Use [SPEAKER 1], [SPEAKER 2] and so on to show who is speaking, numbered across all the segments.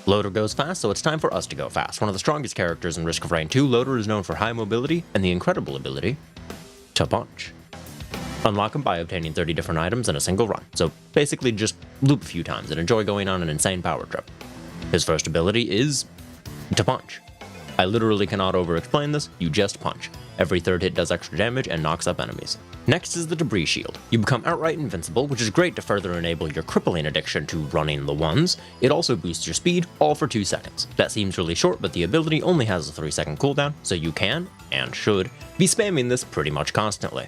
[SPEAKER 1] Loader goes fast, so it's time for us to go fast. One of the strongest characters in Risk of Rain 2, Loader is known for high mobility and the incredible ability to punch. Unlock him by obtaining 30 different items in a single run, so basically just loop a few times and enjoy going on an insane power trip. His first ability is to punch. I literally cannot over-explain this, you just punch. Every third hit does extra damage and knocks up enemies. Next is the Debris Shield. You become outright invincible, which is great to further enable your crippling addiction to running the ones. It also boosts your speed, all for 2 seconds. That seems really short, but the ability only has a 3-second cooldown, so you can, and should, be spamming this pretty much constantly.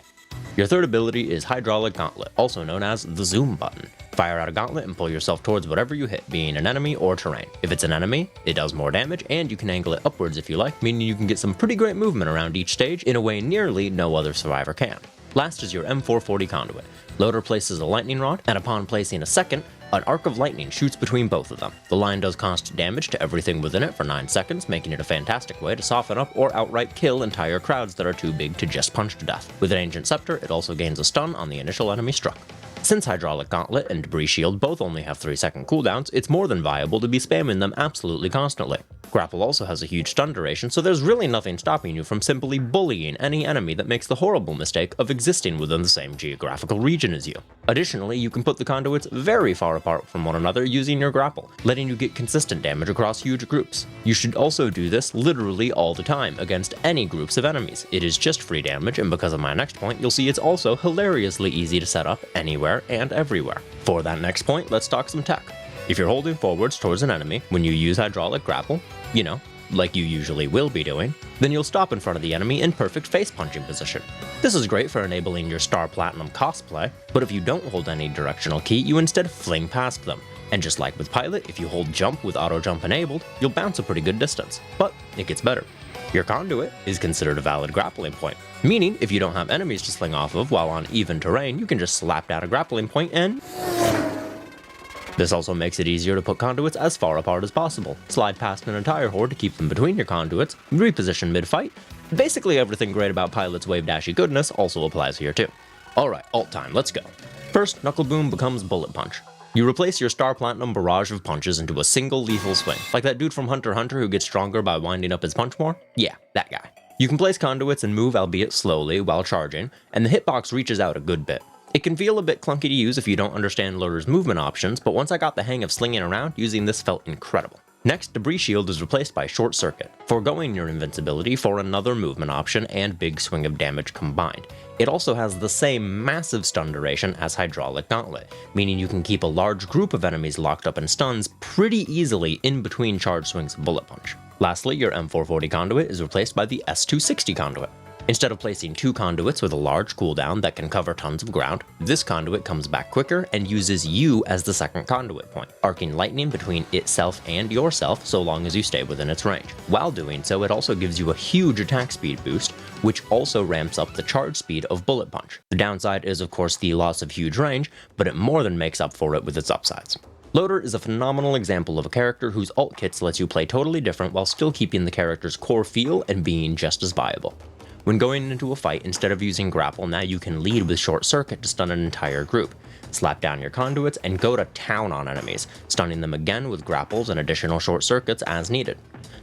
[SPEAKER 1] Your third ability is Hydraulic Gauntlet, also known as the Zoom button. Fire out a gauntlet and pull yourself towards whatever you hit, being an enemy or terrain. If it's an enemy, it does more damage, and you can angle it upwards if you like, meaning you can get some pretty great movement around each stage in a way nearly no other survivor can. Last is your M440 Conduit. Loader places a lightning rod, and upon placing a second, an arc of lightning shoots between both of them. The line does constant damage to everything within it for 9 seconds, making it a fantastic way to soften up or outright kill entire crowds that are too big to just punch to death. With an Ancient Scepter, it also gains a stun on the initial enemy struck. Since Hydraulic Gauntlet and Debris Shield both only have 3-second cooldowns, it's more than viable to be spamming them absolutely constantly. Grapple also has a huge stun duration, so there's really nothing stopping you from simply bullying any enemy that makes the horrible mistake of existing within the same geographical region as you. Additionally, you can put the conduits very far apart from one another using your grapple, letting you get consistent damage across huge groups. You should also do this literally all the time against any groups of enemies. It is just free damage, and because of my next point, you'll see it's also hilariously easy to set up anywhere and everywhere. For that next point, let's talk some tech. If you're holding forwards towards an enemy when you use Hydraulic Grapple, you know, like you usually will be doing, then you'll stop in front of the enemy in perfect face punching position. This is great for enabling your Star Platinum cosplay, but if you don't hold any directional key, you instead fling past them. And just like with Pilot, if you hold jump with auto jump enabled, you'll bounce a pretty good distance. But it gets better. Your conduit is considered a valid grappling point, meaning if you don't have enemies to sling off of while on even terrain, you can just slap down a grappling point and... This also makes it easier to put conduits as far apart as possible, slide past an entire horde to keep them between your conduits, reposition mid-fight. Basically everything great about Pilot's wave dashy goodness also applies here too. Alright, alt time, let's go. First, Knuckle Boom becomes Bullet Punch. You replace your Star Platinum barrage of punches into a single lethal swing, like that dude from Hunter x Hunter who gets stronger by winding up his punch more? Yeah, that guy. You can place conduits and move albeit slowly while charging, and the hitbox reaches out a good bit. It can feel a bit clunky to use if you don't understand Loader's movement options, but once I got the hang of slinging around, using this felt incredible. Next, Debris Shield is replaced by Short Circuit, foregoing your invincibility for another movement option and big swing of damage combined. It also has the same massive stun duration as Hydraulic Gauntlet, meaning you can keep a large group of enemies locked up in stuns pretty easily in between charge swings of Bullet Punch. Lastly, your M440 Conduit is replaced by the S260 Conduit. Instead of placing 2 conduits with a large cooldown that can cover tons of ground, this conduit comes back quicker and uses you as the second conduit point, arcing lightning between itself and yourself so long as you stay within its range. While doing so, it also gives you a huge attack speed boost, which also ramps up the charge speed of Bullet Punch. The downside is of course the loss of huge range, but it more than makes up for it with its upsides. Loader is a phenomenal example of a character whose alt kits lets you play totally different while still keeping the character's core feel and being just as viable. When going into a fight, instead of using grapple, now you can lead with Short Circuit to stun an entire group. Slap down your conduits and go to town on enemies, stunning them again with grapples and additional short circuits as needed.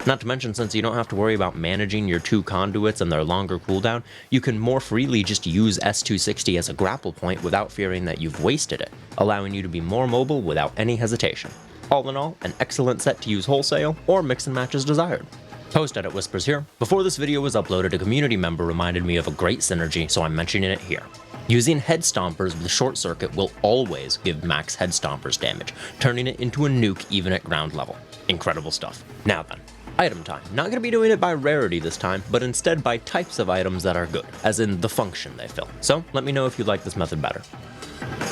[SPEAKER 1] Not to mention, since you don't have to worry about managing your 2 conduits and their longer cooldown, you can more freely just use S260 as a grapple point without fearing that you've wasted it, allowing you to be more mobile without any hesitation. All in all, an excellent set to use wholesale or mix and match as desired. Post-edit whispers here. Before this video was uploaded, a community member reminded me of a great synergy, so I'm mentioning it here. Using Head Stompers with Short Circuit will always give max Head Stompers damage, turning it into a nuke even at ground level. Incredible stuff. Now then, item time. Not going to be doing it by rarity this time, but instead by types of items that are good, as in the function they fill. So let me know if you like this method better.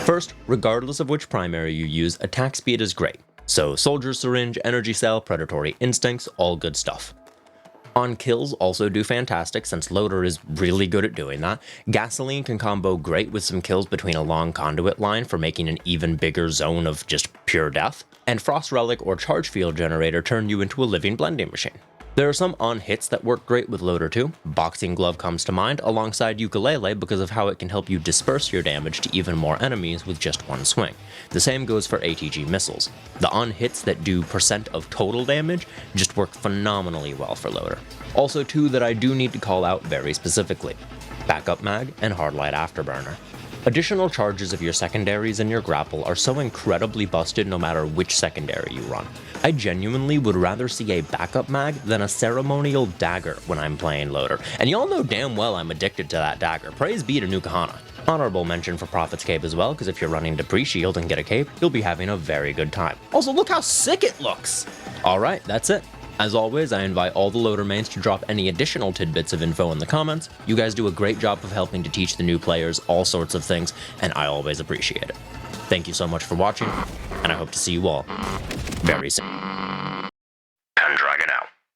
[SPEAKER 1] First, regardless of which primary you use, attack speed is great. So Soldier Syringe, Energy Cell, Predatory Instincts, all good stuff. On kills also do fantastic, since Loader is really good at doing that. Gasoline can combo great with some kills between a long conduit line for making an even bigger zone of just pure death. And Frost Relic or Charge Field Generator turn you into a living blending machine. There are some on-hits that work great with Loader too. Boxing Glove comes to mind, alongside Ukulele because of how it can help you disperse your damage to even more enemies with just one swing. The same goes for ATG missiles. The on-hits that do percent of total damage just work phenomenally well for Loader. Also two that I do need to call out very specifically: Backup Mag and Hardlight Afterburner. Additional charges of your secondaries in your grapple are so incredibly busted no matter which secondary you run. I genuinely would rather see a backup mag than a ceremonial dagger when I'm playing Loader, and y'all know damn well I'm addicted to that dagger. Praise be to Nukahana. Honorable mention for Prophet's Cape as well, because if you're running Debris Shield and get a cape, you'll be having a very good time. Also, look how sick it looks! Alright, that's it. As always, I invite all the Loader mains to drop any additional tidbits of info in the comments. You guys do a great job of helping to teach the new players all sorts of things, and I always appreciate it. Thank you so much for watching, and I hope to see you all very soon.